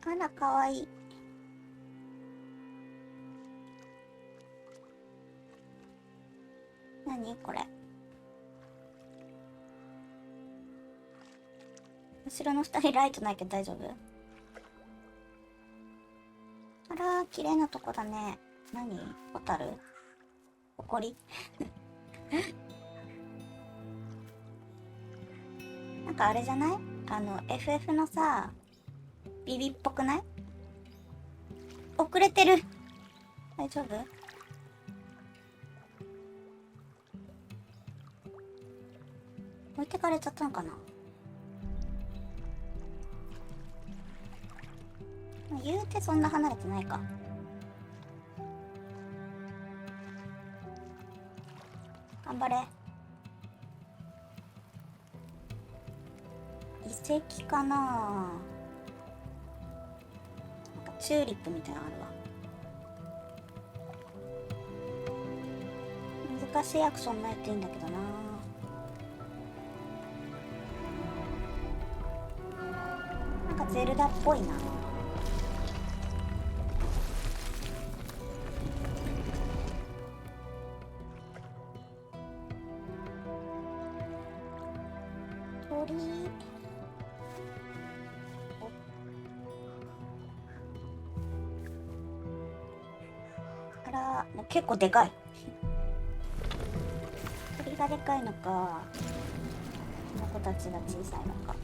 あら、かわいい。何これ。後ろの二人ライトないけど大丈夫？あらー、綺麗なとこだね。何？ホタル？ほこり？なんかあれじゃない？FF のさ、ビビっぽくない？遅れてる。大丈夫？置いてかれちゃったのかな？言うてそんな離れてないか。頑張れ。遺跡かな？なんかチューリップみたいなのあるわ。難しいアクションないといいんだけどな。なんかゼルダっぽいな。鳥。あら、結構でかい。鳥がでかいのか、この子たちが小さいのか。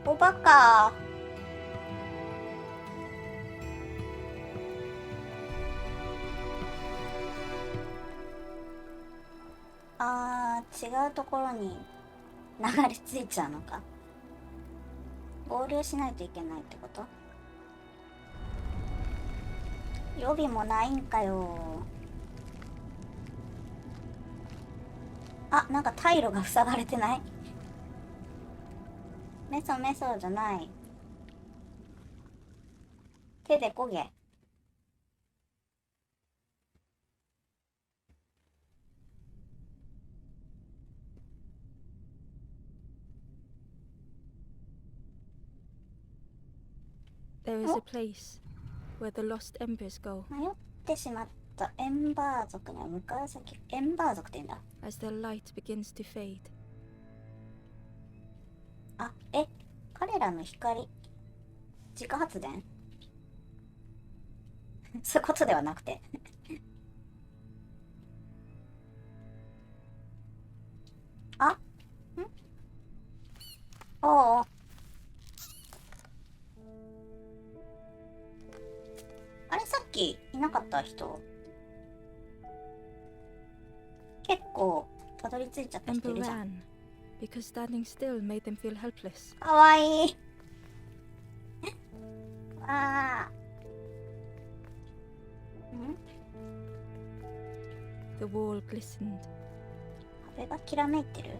おバカ。違うところに流れ着いちゃうのか。合流しないといけないってこと？予備もないんかよ。あ、なんか退路が塞がれてない？メソメソじゃない。手でこげ。There is a place where the lost embers go. 迷ってしまったエンバー族には向かう先。エンバー族って言うんだ。As their light begins to fade. あ、彼らの光。自家発電？そういうことではなくて。あ？ん？おう。あれさっきいなかった人？結構たどり着いちゃった人い Ember るじゃん。 ran because standing still made them feel helpless. かわいい。あー。The wall glistened. 壁がきらめいてる。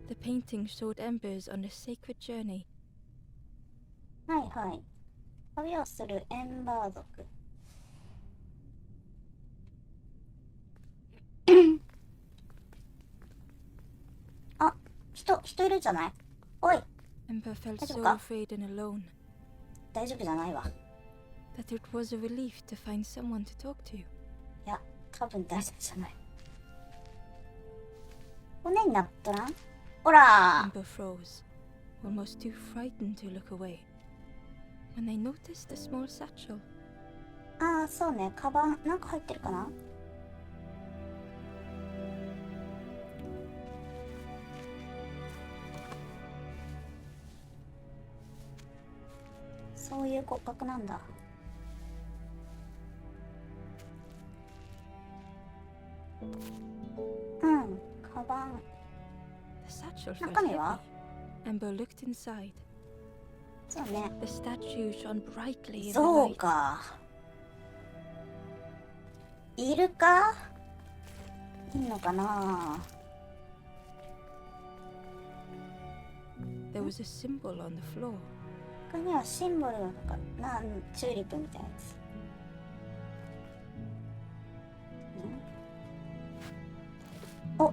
The painting showed embers on a sacred journey. はいはい。旅をするエンバー族。あ、人いるんじゃない？おい。 Ember felt so 大丈夫か？ afraid and alone 大丈夫じゃないわ。 that it was a relief to find someone to talk to. いや、多分大丈夫じゃない。骨になっとらん？ほら Ember froze, almost too frightened to look away, when they noticed a small satchel. ああ、そうね。カバン、なんか入ってるかな？そういう骨格なんだ。うん、カバン。 The satchel felt 中身は？ heavy. Ember looked inside. そうね。 The statue shone brightly in the そう light. か。いるか？いんのかな？ There was a symbol on the floor. 他にはシンボルとかチューリップみたいなやつ。お、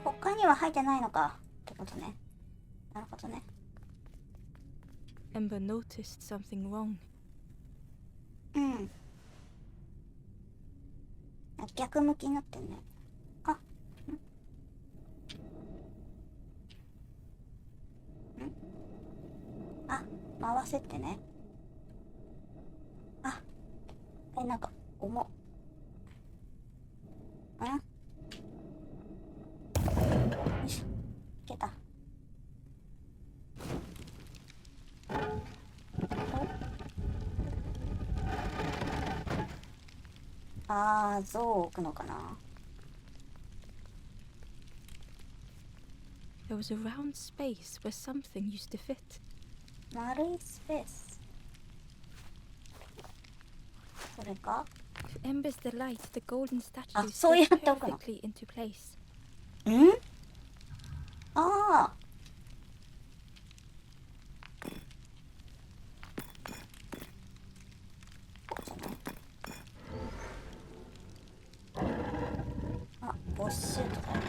他には入ってないのかってことね。なるほどね。Ember noticed something wrong. うん。逆向きになってんね。あ、あ、回せってね。あ、なんか重っ。よいしょ、いけた。あー、像を置くのかな。There was a round space where something used to fit. 丸いスペース。これか。 If Ember's the light, the golden statue あ、そうや fits っておくの。 perfectly into place. ん？ああ。じゃない。あ、ボッシュとかやっ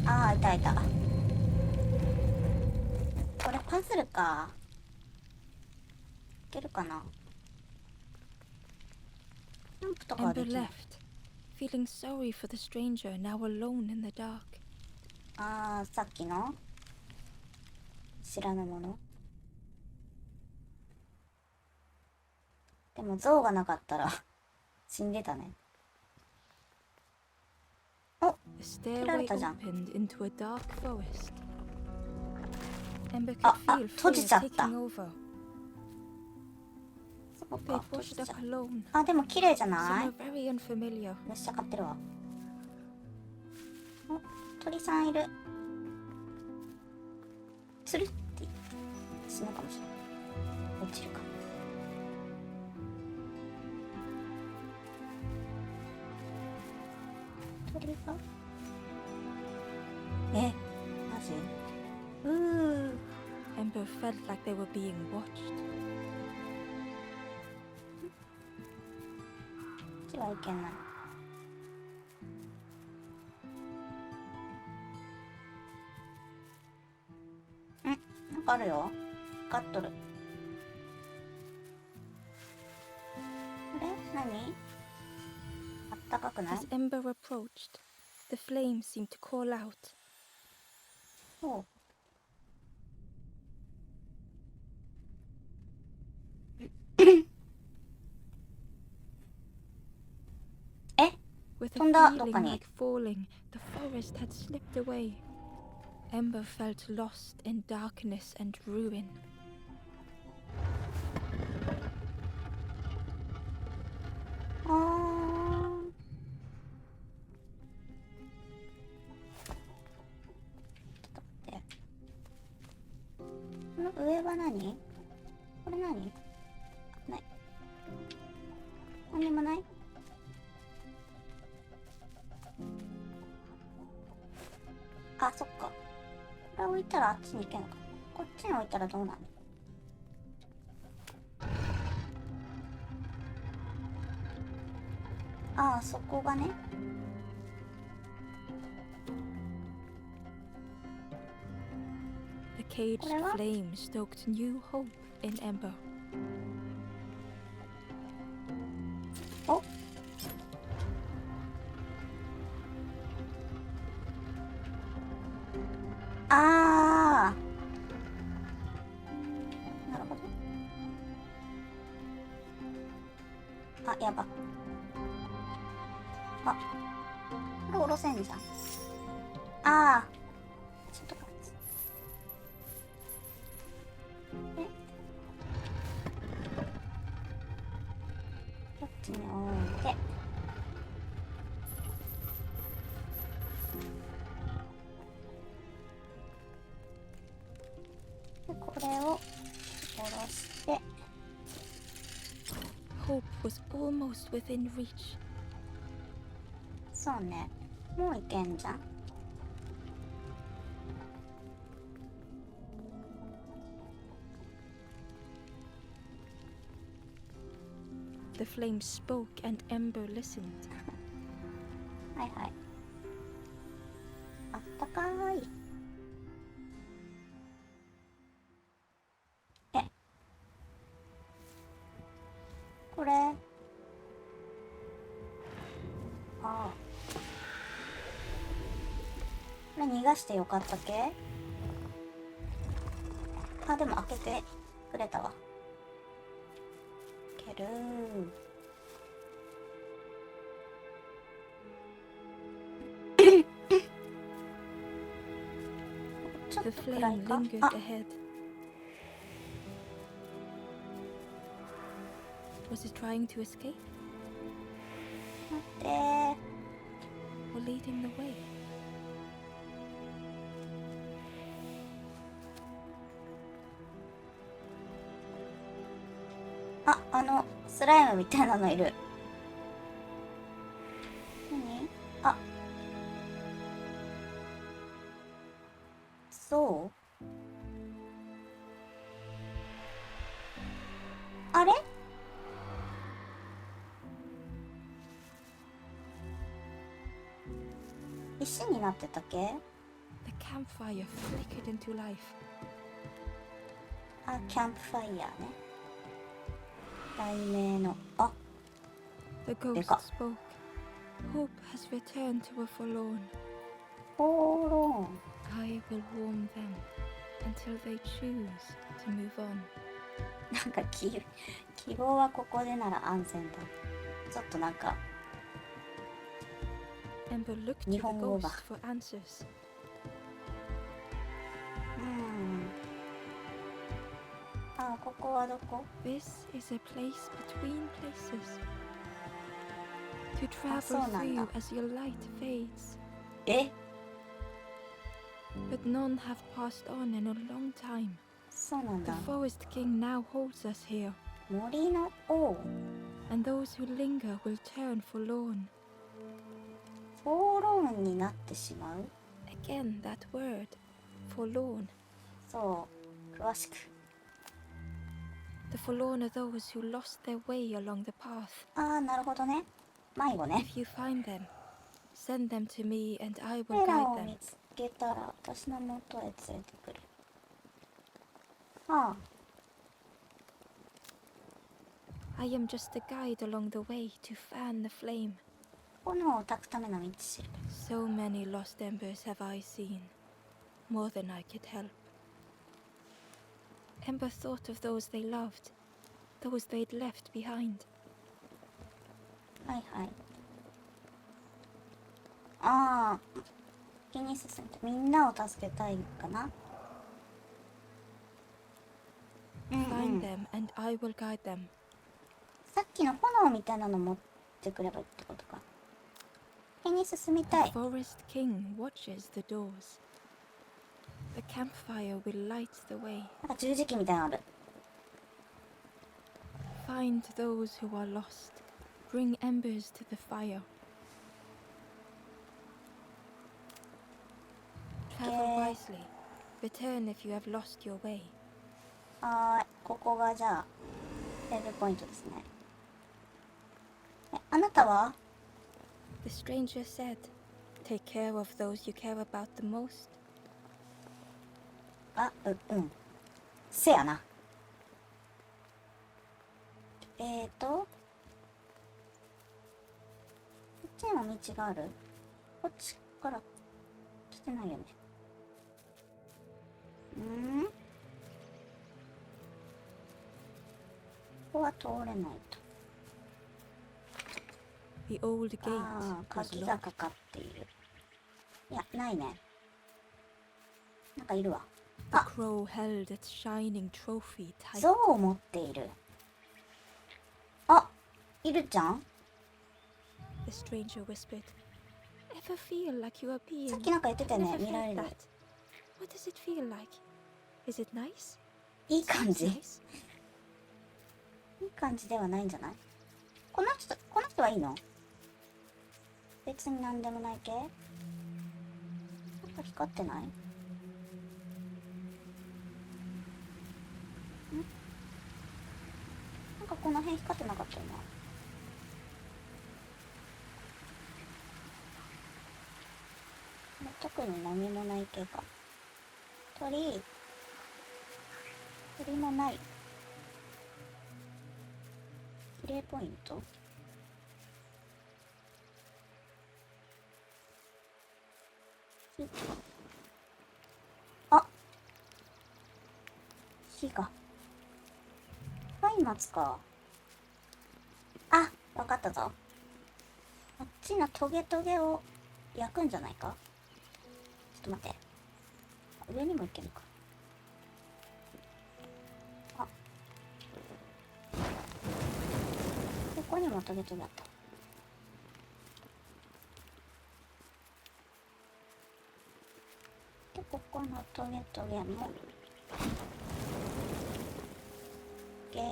た。ああ、いたいた。これパズルか。いけるかな。ジャンプとかはで Ember きない。 left, feeling sorry for the stranger now alone in the dark. ああ、さっきの知らぬもの。でも像がなかったら死んでたね。お、 The 切られ stairway たじゃん。 opened into a dark forest. Ember could あ、 feel 閉じ fear ちゃった。 taking over. そう They か、閉じ washed ちゃ up う。 alone, あ、でも綺麗じゃない？ somewhere very unfamiliar. めっちゃ買ってるわ。お、鳥さんいる。つるって言って死ぬかもしれない。落ちるか。鳥がマジ？ Ember felt like they were being watched. こっちはいけない。なんかあるよ。光っとる。これ何？あったかくない？ As Ember approached, the flames seemed to call out. おう。え？ With a 飛んだ、どっ feeling かに。 like falling, the forest had slipped away. Ember felt lost in darkness and ruin. あー。ちょっと待って。この上は何？これ何？ない。何にもない？あ、そっか。これ置いたらあっちに行けんのか。こっちに置いたらどうなの？ああ、そこがね。The caged これは？ flame stoked new hope in Ember. お。あー。なるほど。あ、やば。あ、これ下ろせんじゃん。あー。ちょっと待って。こっちに置いて。で、これを下ろして。 Hope was almost within reach. そうね。もういけんじゃん。The flame spoke and Ember listened. はいはい。あったかーい。これ。ああ。これ逃がしてよかったっけ？あ、でも開けてくれたわ。開けるちょっ The と暗い flame か？ lingered あ、 ahead. Was it trying to escape 待ってー。 or leading the way? あ、スライムみたいなのいる。何？あ、そう？あれ？石になってたっけ？ The campfire flickered into life. あ、キャンプファイヤーね。題名の。あ、 The ghost Eka. spoke. Hope has returned to a forlorn. フォーロ I will warm them until they choose to move on. ーン。なんか希望はここでなら安全だ。ちょっとなんか Ember looked to the Nihongo ghost ga. for answers. あ、ここはどこ？ This is a place between places. To travel そうなんだ。 through as your light fades. え、 But none have passed on in a long time. そうなん The だ。 forest king now holds us here, 森の王。 and those who linger will turn forlorn. フォーローンになってしまう？ Again, that word, forlorn. そう、詳しく。 The forlorn are those who lost their way along the path. ああ、なるほどね。迷子ね。 If you find them, send them to me and I こ will れら guide を them. 見つけたら私の元へ連れてくる。はあ、 I am just a guide along the way to fan the flame. 炎を焚くための道しるべ。 So many lost embers have I seen, more than I could help. Ember thought of those they loved, those they'd left behind. はいはい。ああ、気に進んでみんなを助けたいかな。Find them and I will guide them. さっきの炎みたいなの持ってくればいいってことか。気に進み The たい。 forest king watches the doors. The campfire will light the way. なんか十字キーみたいなのある。 Find those who are lost. Bring embers to the fire. Travel Okay. wisely. Return if you have lost your way. はーい、ここがじゃあセーブポイントですね。あなたは？ The stranger said, "Take care of those you care about the most." うんせやな。こっちにも道がある？こっちから来てないよね。ここは通れないと。 The old gate ああ、 was 鍵が locked. かかっている。いや、ないね。なんかいるわ。 The crow held its shining trophy tight. 象を持っている。あ、いるじゃん。 The stranger whispered, "Ever feel like you are being?" さっきなんか言ってたよね、 I've never 見られ felt る。 that. What does it feel like? Is it nice? いい感 Seems じ。 nice. いい感じではないんじゃない？この人はいいの？別になんでもない系？光ってない？ん？なんかこの辺光ってなかったよな。特に何もない系か。鳥もない。比例ポイント。あ、火が。松明か。あ、わかったぞ。あっちのトゲトゲを焼くんじゃないか。ちょっと待って。上にもいけるか。あ、ここにもトゲトゲあった。で、ここのトゲトゲもゲー。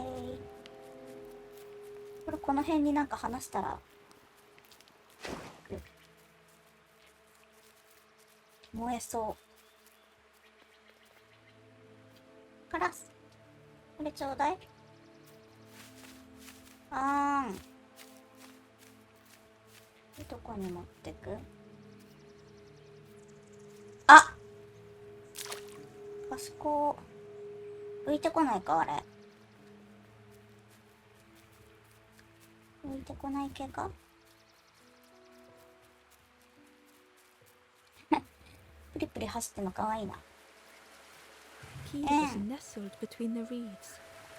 これこの辺になんか話したら燃えそう。カラス、これちょうだい。どこに持ってく？あそこ浮いてこないか。あれ浮いてこない系か。プリプリ走ってんのかわいいな。Key is nestled between the reeds.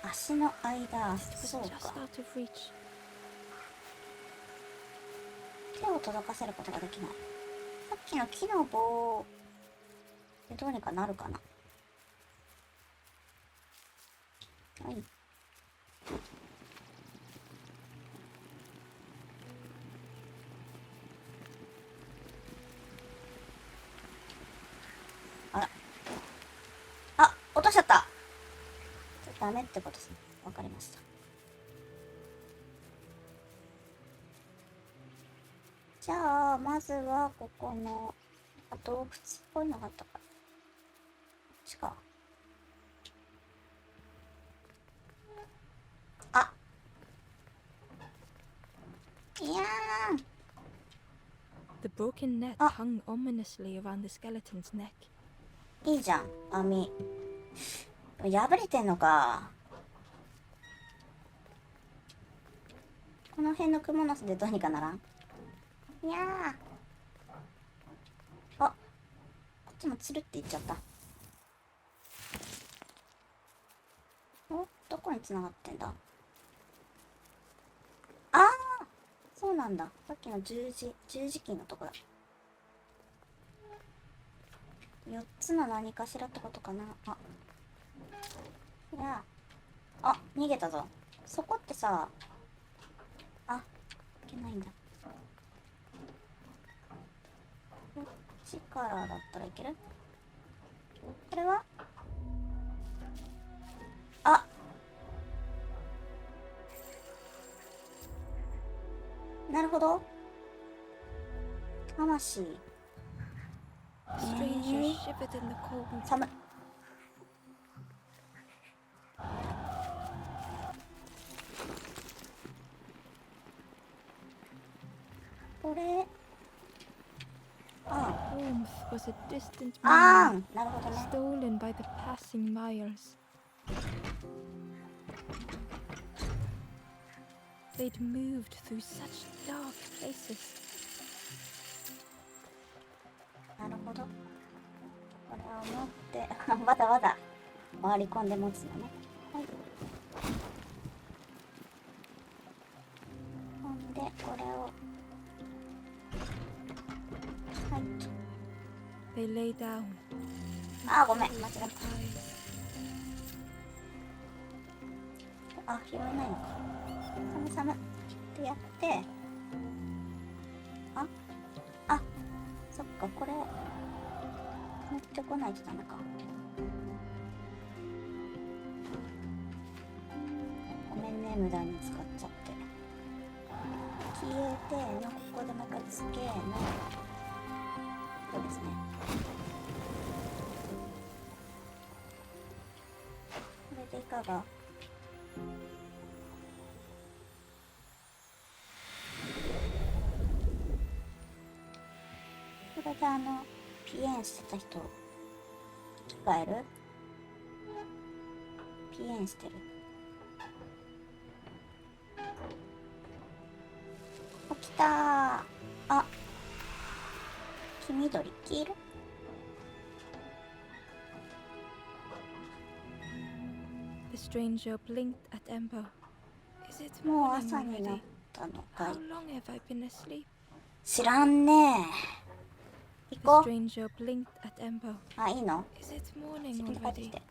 足の間。そうか。 Just out of reach. 手を届かせることができない。さっきの木の棒でどうにかなるかな。はい。あら。あ、落としちゃった。ダメってことですね。わかりました。じゃあ、まずはここの洞窟っぽいのがあったから。こっちか。あ、いやー。The broken net hung ominously around the skeleton's neck. いいじゃん、網。破れてんのか。この辺のクモの巣でどうにかならん？いやー。あ、こっちもつるっていっちゃった。お、どこに繋がってんだ？あー、そうなんだ。さっきの十字キーのとこだ。4つの何かしらってことかな。あ、いやー。あ、逃げたぞ。そこってさ、あ、いけないんだ。こっちからだったらいける？これは？あ、なるほど。魂。Stranger shivered in the cold. 寒い。これ、Warmth was a distant な memory, るほどね。 stolen by the passing miles. They'd moved through such dark places. なるほど。これを持ってわざわざ回り込んで持つのね。はい。ほんでこれを、はいと。 They lay down. ごめん、間違った。拾えないのか。寒ってやって、そっか、これ持ってこないとダメか。ごめんね、無駄に使っちゃって。消えての、ここでもう一回つけの、ここですね。かがこれでピエンしてた人生き返る？ピエンしてる。起きたー。あ、黄緑、黄色。The stranger blinked at Ember. Is it もう morning 朝になっ already? たのか How い。 long have I been asleep? 知らんねえ。行 The こう。 stranger blinked at Ember. あ、いいの？ Is it morning 先に帰ってき already? て。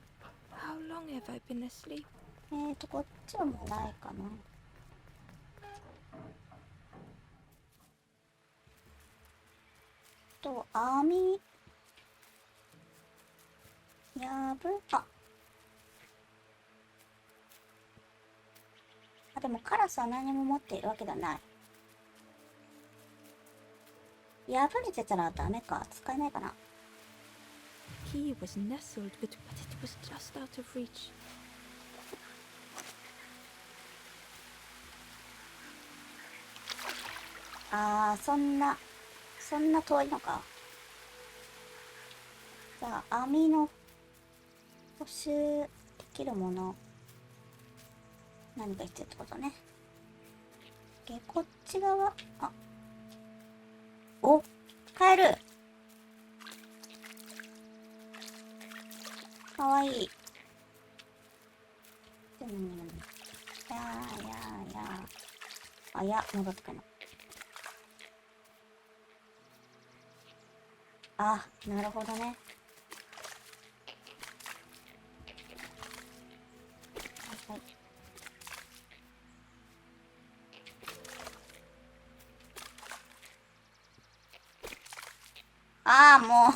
How long have I been asleep? こっちはもうないかな。網でもカラスは何も持っているわけではない。破れてたらダメか。使えないかな。 Key was nestled, but it was just out of reach. そんな遠いのか。じゃあ網の補修できるもの何か必要ってことね。こっち側、お、カエルかわいい。戻ってくる。なるほどね。もう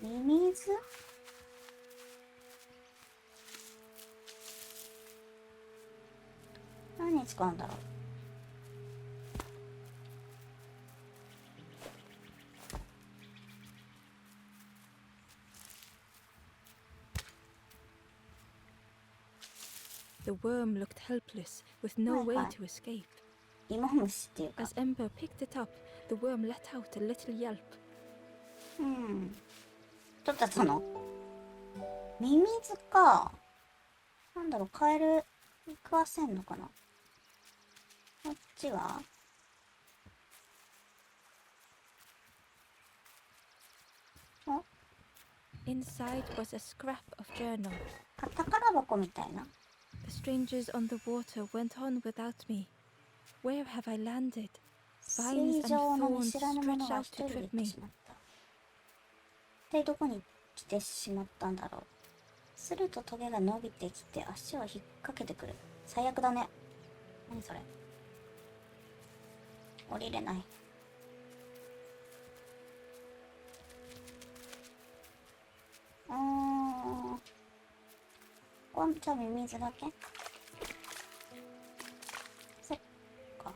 ミミズ？何に使うんだろう。The worm looked helpless, with no way to escape. 芋虫っていうか。 As Ember picked it up, the worm let out a little yelp. 取ったそのミミズか。なんだろう、カエル食わせんのかな。こっちはInside was a scrap of journal. 宝箱みたいな。 The strangers on the water went on without me. Where have I landed? 水上の見知らぬもの Vines が and 一 thorns 人で stretched 行 out って to trip し me. まった。一体どこに来てしまったんだろう。するとトゲが伸びてきて足を引っ掛けてくる。最悪だね。何それ。降りれない。じゃあミミズだけ？そっか。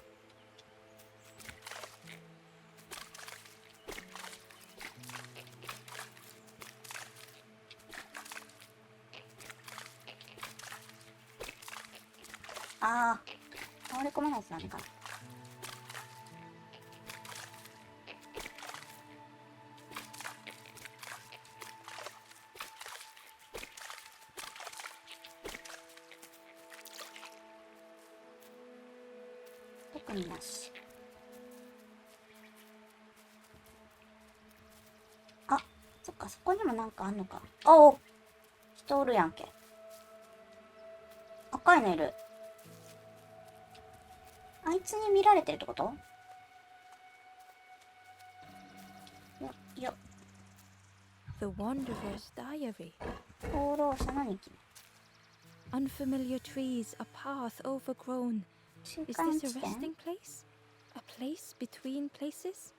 倒れ込まないとダメかな。特になし。そっか、そこにもなんかあんのか。人おるやんけ。赤いのいる。あいつに見られてるってこと？よっ。 The Wanderer's Diary. 放浪者の日記。 Unfamiliar trees, a path overgrown. 中 Is 間 this 地 a 点？ resting place? A place between places?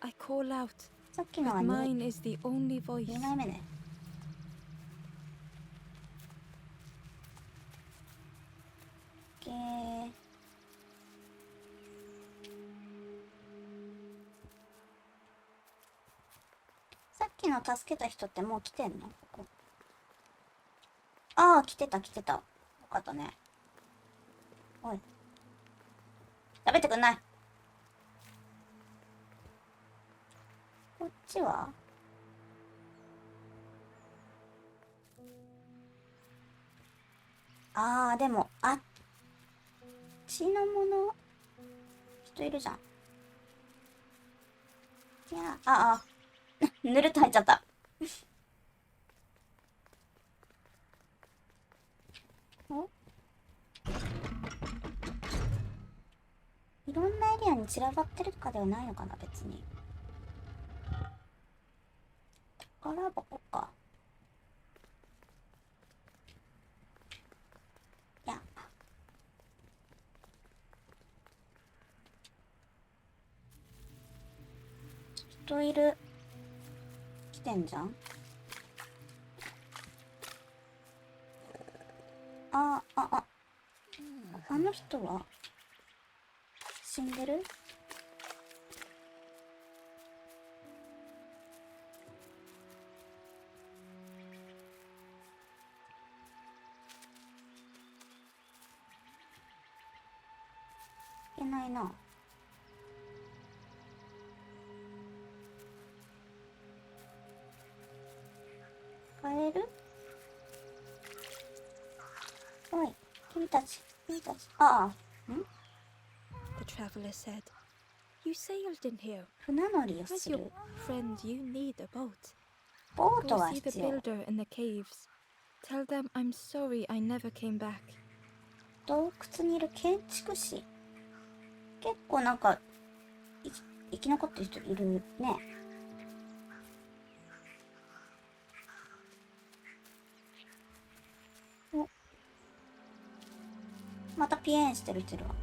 I call out, さっきの but は mine is the only voice. 2枚目ね。ケー。さっきの助けた人ってもう来てんの？ここ。ああ、来てた来てた。よかったね。おい。食べてくんない。こっちは？ああ、でも、あっちのもの、人いるじゃん。いや、ああ、ぬるっと入っちゃった。お？いろんなエリアに散らばってるとかではないのかな、別に。宝箱か。いや。人いる。来てんじゃん。あの人は死んでる？いけないな。帰れる？おい、君たち。ああ、ん？ The traveler said. You sailed in here. 船乗りを Where's す your る。 friend? You need a boat. ボート Go は see the 必要。 builder in the caves. Tell them I'm sorry I never came back. 洞窟にいる建築士。結構なんか生き残ってる人いるね。お、またピエンしてる人いるわ。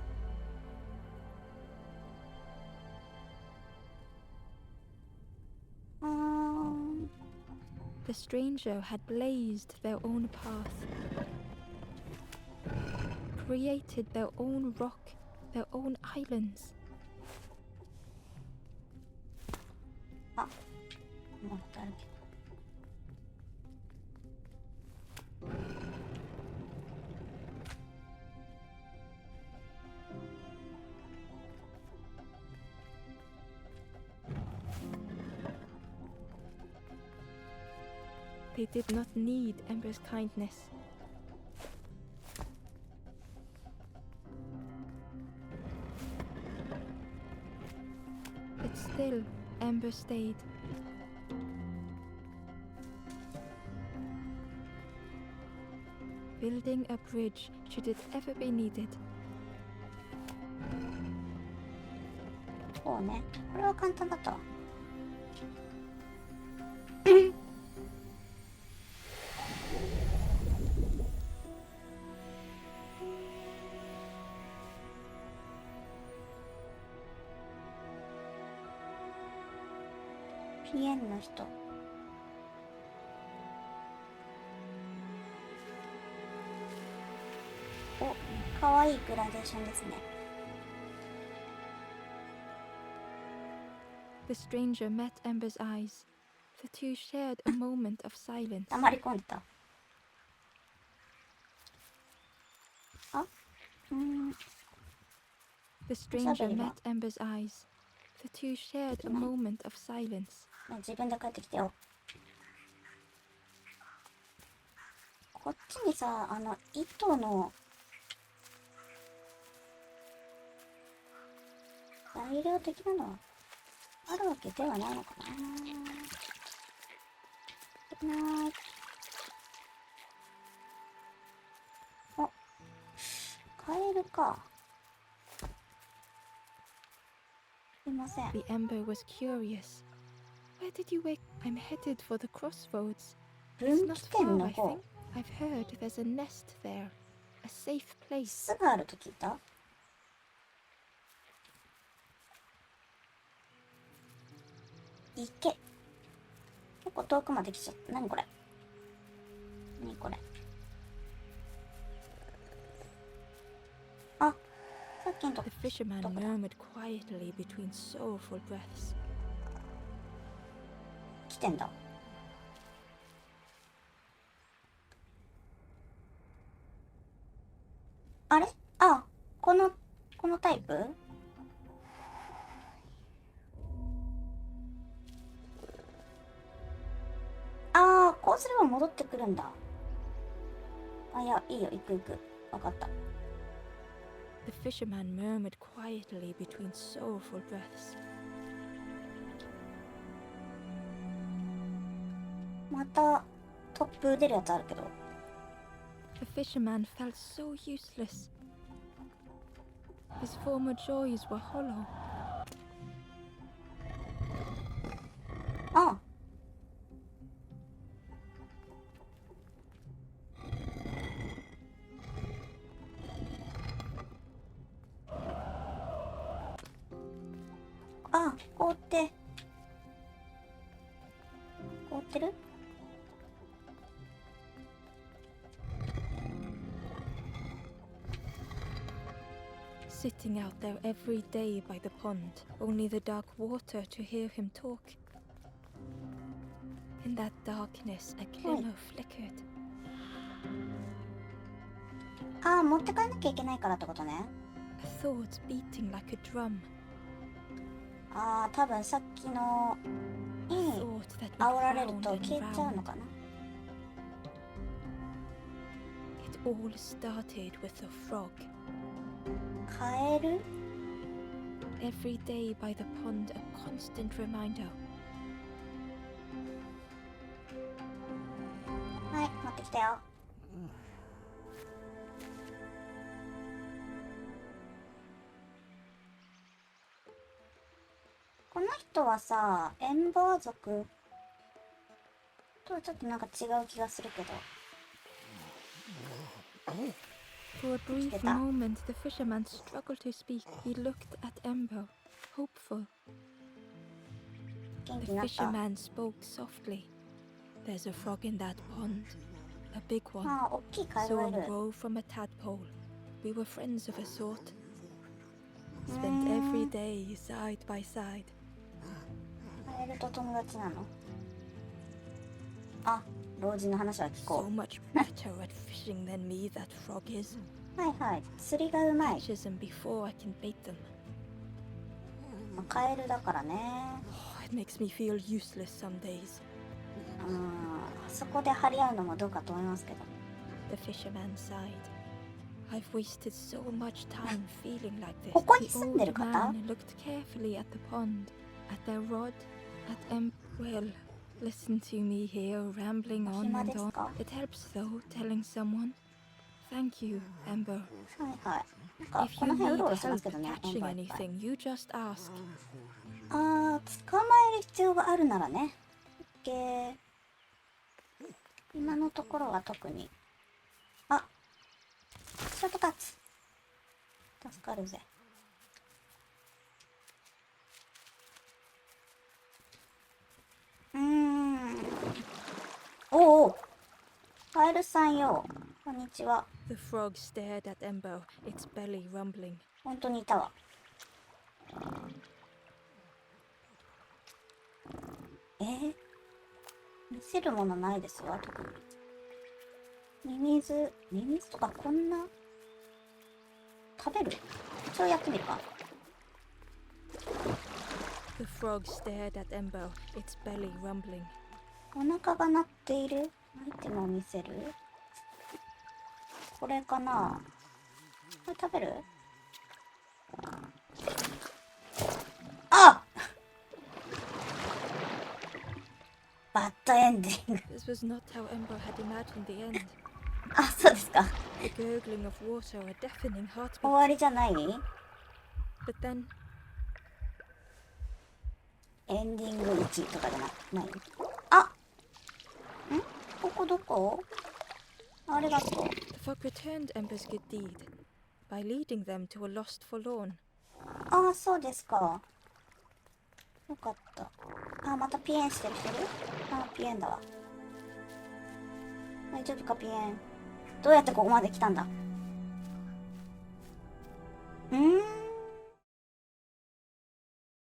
The stranger had blazed their own path, created their own rock, their own islands. あ、もう誰け。They did not need Ember's kindness. But still, Ember stayed. Building a bridge should it ever be needed. そうね。これは簡単だったわ。ピエンの人。お、かわいいグラデーションですね。The stranger met Ember's eyes. The two shared a moment of silence. 黙り込んでた。あ、The stranger met Ember's eyes. The two shared a moment of silence. 自分で帰ってきてよ。こっちにさ、糸の材料的なのはあるわけではないのかな。お、カエルか。すいません。 The Ember was curious. Where did you wake? I'm headed for the crossroads. It's 分 not 岐点 far, の I 方。 think. I've heard there's a nest there. A safe place. 巣があると聞いた。池。結構遠くまで来ちゃった。何これ。何これ。あ、さっきのと The fisherman murmured quietly between sorrowful breaths. 来てんだ。あれ、あ、このタイプ。ああ、こうすれば戻ってくるんだ。あ、いや、いいよ、行く行く。わかった。The fisherman murmured quietly between sorrowful breaths. また突風出るやつあるけど。The fisherman felt so useless. His former joys were hollow. あ、あ、凍ってる。Sitting out there every day by the pond, only the dark water to hear him talk. In that darkness, a glimmer flickered. ああ、持って帰んなきゃいけないからってことね。A thought beating like a drum. ああ、多分さっきの A に thought that 煽られる would と round 消え and ちゃうの round. かな。 It all started with a frog. カエル。 Every day by the pond, a constant reminder. はい、持ってきたよ。この人はさ、エンバー族とはちょっとなんか違う気がするけど。 For a brief Get that. moment, the fisherman struggled to speak. He looked at Ember, hopeful. 元気 The になった。 fisherman spoke softly. There's a frog in that pond. A big one. ああ、大きいカエル So がいる。 grow from a tadpole. We were friends of a sort. Spent every day side by side. カエルと友達なの。あ、老人の話は聞 So こ much better at fishing than me, that frog is. う。はいはい、釣りがうまい。 Catches them before I can bait them. カエルだからね。 Oh, it makes me feel useless some days. そこで張り合うのもどうかと思いますけど。 The fisherman sighed. I've wasted so much time feeling like this. ここに The 住んでる old 方？ man looked carefully at the pond, at their rod, at well, listen to me here rambling on 暇 and です on. か？ It helps though, telling someone. Thank you, Ember. はいはい。なんか If こ you の辺うろ need うろするんですけ help どね。エン catching バーいっぱい。 anything, you just ask. 捕まえる必要があるならね。OK。今のところは特に。あ、ショートカッツ。助かるぜ。おお。カエルさんよ。こんにちは。 The frog stared at Ember, its belly rumbling. 本当にいたわ。見せるものないですわ、特に。ミミズとかこんな食べる？一応やってみるか。 The frog stared at Ember, its belly rumbling. お腹が鳴っているアイテムを見せる。これかな。これ食べる？あバッドエンディング。 This was not how Ember had imagined the end. あ、そうですか。 The gurgling of water, a deafening 終 heartbeat. わりじゃない？ But then エンディング1とかじゃない？あ、ここどこ？ありがとう。 the frog returned Ember's good deed by leading them to a lost forlorn. ああ、そうですか。よかった。あ、またピエンしてる人いる？あ、ピエンだわ。大丈夫か、ピエン。どうやってここまで来たんだ？